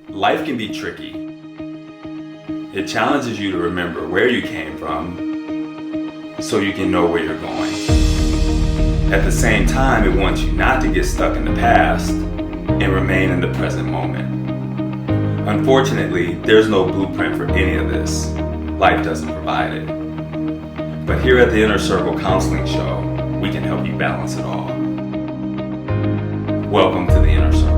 Life can be tricky. It challenges you to remember where you came from so you can know where you're going. At the same time, it wants you not to get stuck in the past and remain in the present moment. Unfortunately, there's no blueprint for any of this. Life doesn't provide it. But here at the Inner Circle Counseling Show, we can help you balance it all. Welcome to the Inner Circle.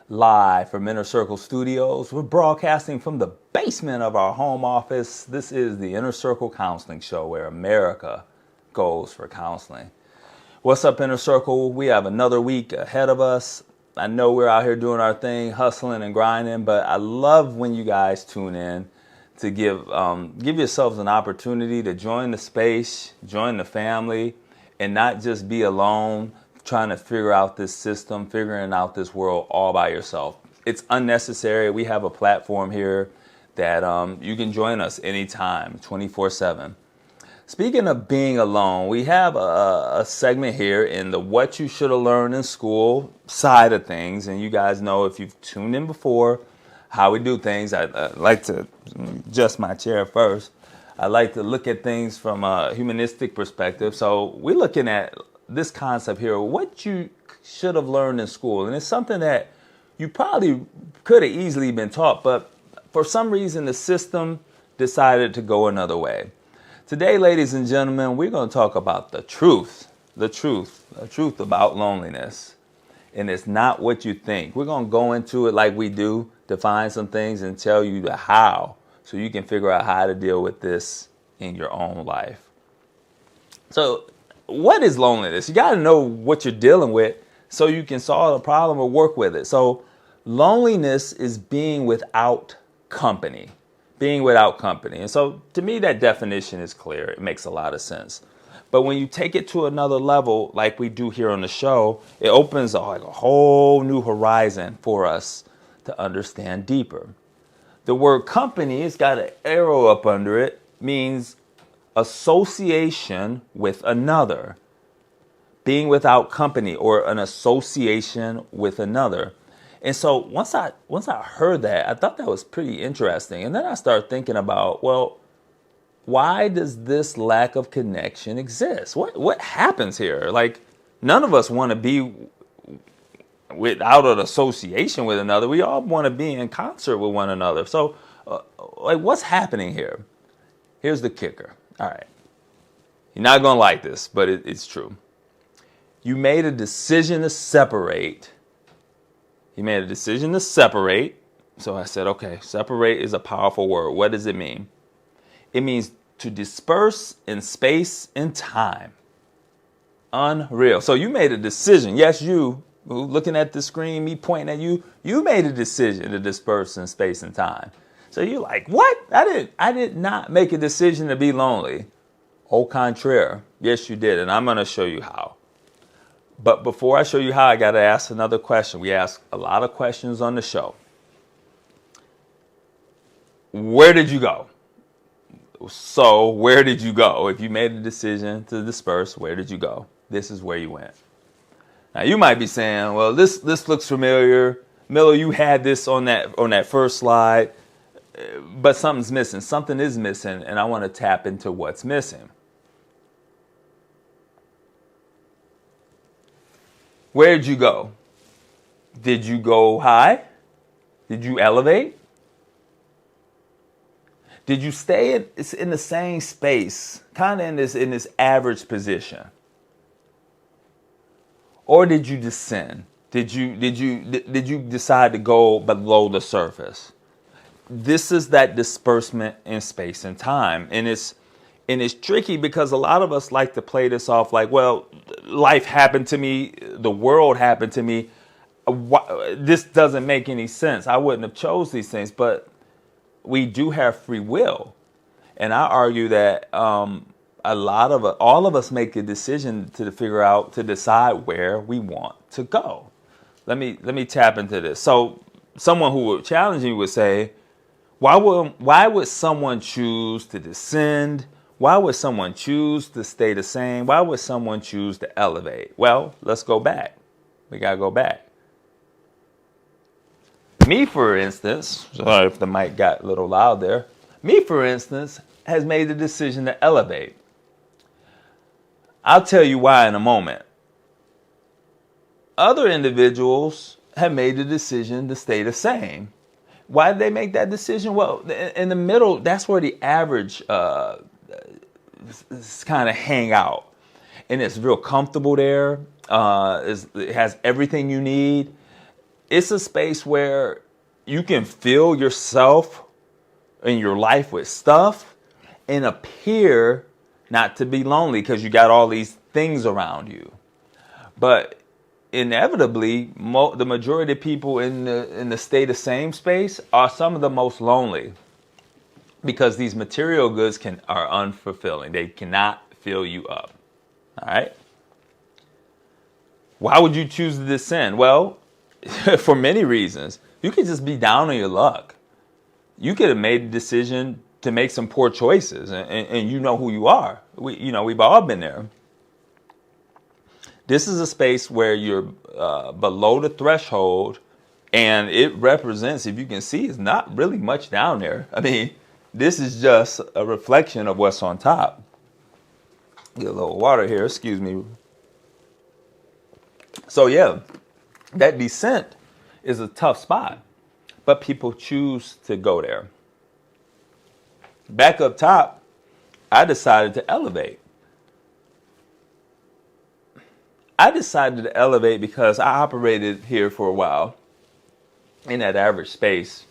Live from Inner Circle Studios, we're broadcasting from the basement of our home office. This is the Inner Circle Counseling Show, where America goes for counseling. What's up, Inner Circle? We have another week ahead of us. I know we're out here doing our thing, hustling and grinding, but I love when you guys tune in to give yourselves an opportunity to join the space, join the family, and not just be alone trying to figure out this system, figuring out this world all by yourself. It's unnecessary. We have a platform here that you can join us anytime, 24/7. Speaking of being alone, we have a segment here in the What You Should Have Learned in School side of things. And you guys know, if you've tuned in before, how we do things. I like to adjust my chair first. I like to look at things from a humanistic perspective. So we're looking at this concept here, what you should have learned in school. And it's something that you probably could have easily been taught, but for some reason the system decided to go another way. Today, ladies and gentlemen, we're going to talk about the truth about loneliness. And it's not what you think. We're going to go into it like we do, define some things and tell you the how, so you can figure out how to deal with this in your own life. So what is loneliness? You got to know what you're dealing with so you can solve the problem or work with it. So loneliness is being without company. Being without company. And so to me, that definition is clear. It makes a lot of sense. But when you take it to another level, like we do here on the show, it opens a whole new horizon for us to understand deeper. The word company, it's got an arrow up under it, means association with another. Being without company, or an association with another. And so once I heard that, I thought that was pretty interesting. And then I started thinking about, well, why does this lack of connection exist? What happens here? Like, none of us want to be without an association with another. We all want to be in concert with one another. So, what's happening here? Here's the kicker. All right. You're not going to like this, but it's true. You made a decision to separate. So I said, okay, separate is a powerful word. What does it mean? It means to disperse in space and time. Unreal. So you made a decision. Yes, you, looking at the screen, me pointing at you, you made a decision to disperse in space and time. So you're like, what? I did not make a decision to be lonely. Au contraire. Yes, you did. And I'm going to show you how. But before I show you how, I got to ask another question. We ask a lot of questions on the show. Where did you go? So where did you go? If you made a decision to disperse, where did you go? This is where you went. Now you might be saying, well, this looks familiar. Miller, you had this on that first slide, but something's missing. Something is missing, and I want to tap into what's missing. Where did you go? Did you go high? Did you elevate? Did you stay in the same space, kind of in this average position? Or did you descend? Did you decide to go below the surface? This is that disbursement in space and time. And it's tricky because a lot of us like to play this off like, well, life happened to me, the world happened to me. This doesn't make any sense. I wouldn't have chose these things, but we do have free will. And I argue that all of us make a decision to decide where we want to go. Let me tap into this. So someone who would challenge me would say, why would someone choose to descend? Why would someone choose to stay the same? Why would someone choose to elevate? Well, let's go back. We got to go back. Me, for instance, sorry if the mic got a little loud there. Me, for instance, has made the decision to elevate. I'll tell you why in a moment. Other individuals have made the decision to stay the same. Why did they make that decision? Well, in the middle, that's where the average kind of hang out. And it's real comfortable there. It has everything you need. It's a space where you can fill yourself and your life with stuff and appear not to be lonely because you got all these things around you. But inevitably, the majority of people in the stay the same space are some of the most lonely because these material goods are unfulfilling. They cannot fill you up. All right. Why would you choose to descend? Well, for many reasons. You could just be down on your luck. You could have made a decision to make some poor choices, and you know who you are. We've all been there. This is a space where you're below the threshold, and it represents, if you can see, it's not really much down there. I mean, this is just a reflection of what's on top. Get a little water here, excuse me. So yeah, that descent is a tough spot, but people choose to go there. Back up top, I decided to elevate. I decided to elevate because I operated here for a while in that average space,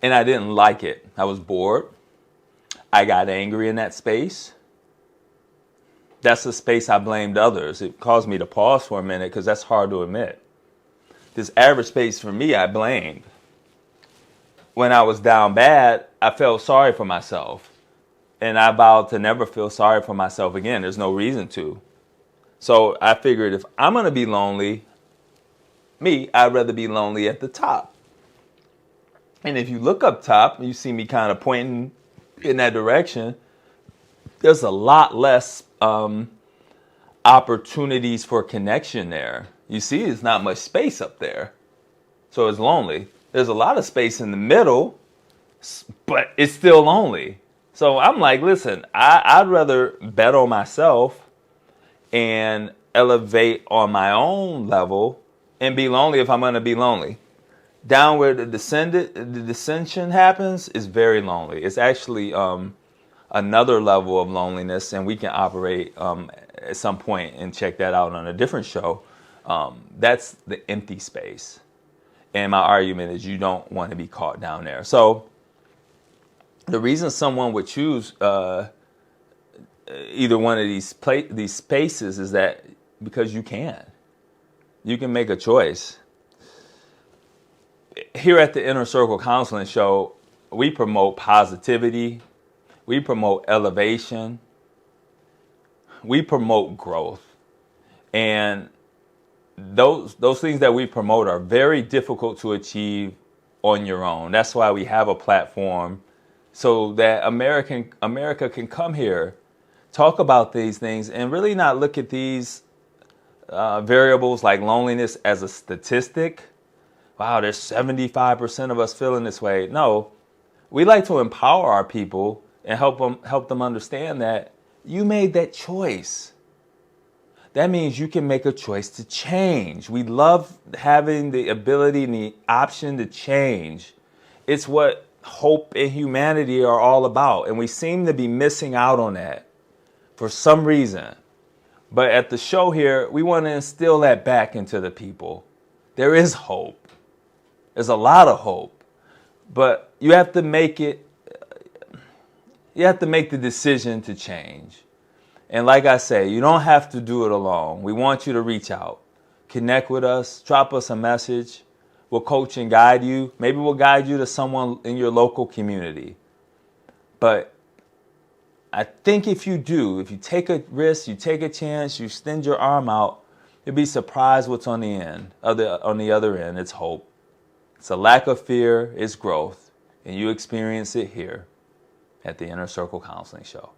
and I didn't like it. I was bored. I got angry in that space. That's the space I blamed others. It caused me to pause for a minute because that's hard to admit. This average space for me, I blamed. When I was down bad, I felt sorry for myself. And I vowed to never feel sorry for myself again. There's no reason to. So I figured if I'm going to be lonely, I'd rather be lonely at the top. And if you look up top, you see me kind of pointing in that direction, there's a lot less opportunities for connection there. You see, there's not much space up there. So it's lonely. There's a lot of space in the middle, but it's still lonely. So I'm like, listen, I'd rather bet on myself and elevate on my own level and be lonely if I'm going to be lonely. Down where the dissension happens is very lonely. It's actually another level of loneliness, and we can operate at some point and check that out on a different show. That's the empty space. And my argument is you don't want to be caught down there. So the reason someone would choose either one of these spaces is that because you can. You can make a choice. Here at the Inner Circle Counseling Show, we promote positivity. We promote elevation. We promote growth. And those things that we promote are very difficult to achieve on your own. That's why we have a platform so that America can come here, talk about these things, and really not look at these variables like loneliness as a statistic. Wow, there's 75% of us feeling this way. No, we like to empower our people and help them understand that you made that choice. That means you can make a choice to change. We love having the ability and the option to change. It's what hope and humanity are all about. And we seem to be missing out on that for some reason. But at the show here, we want to instill that back into the people. There is hope. There's a lot of hope. But you have to make the decision to change. And like I say, you don't have to do it alone. We want you to reach out, connect with us, drop us a message. We'll coach and guide you. Maybe we'll guide you to someone in your local community. But I think if you take a risk, you take a chance, you extend your arm out, you'll be surprised what's on the other end. It's hope. It's a lack of fear. It's growth. And you experience it here at the Inner Circle Counseling Show.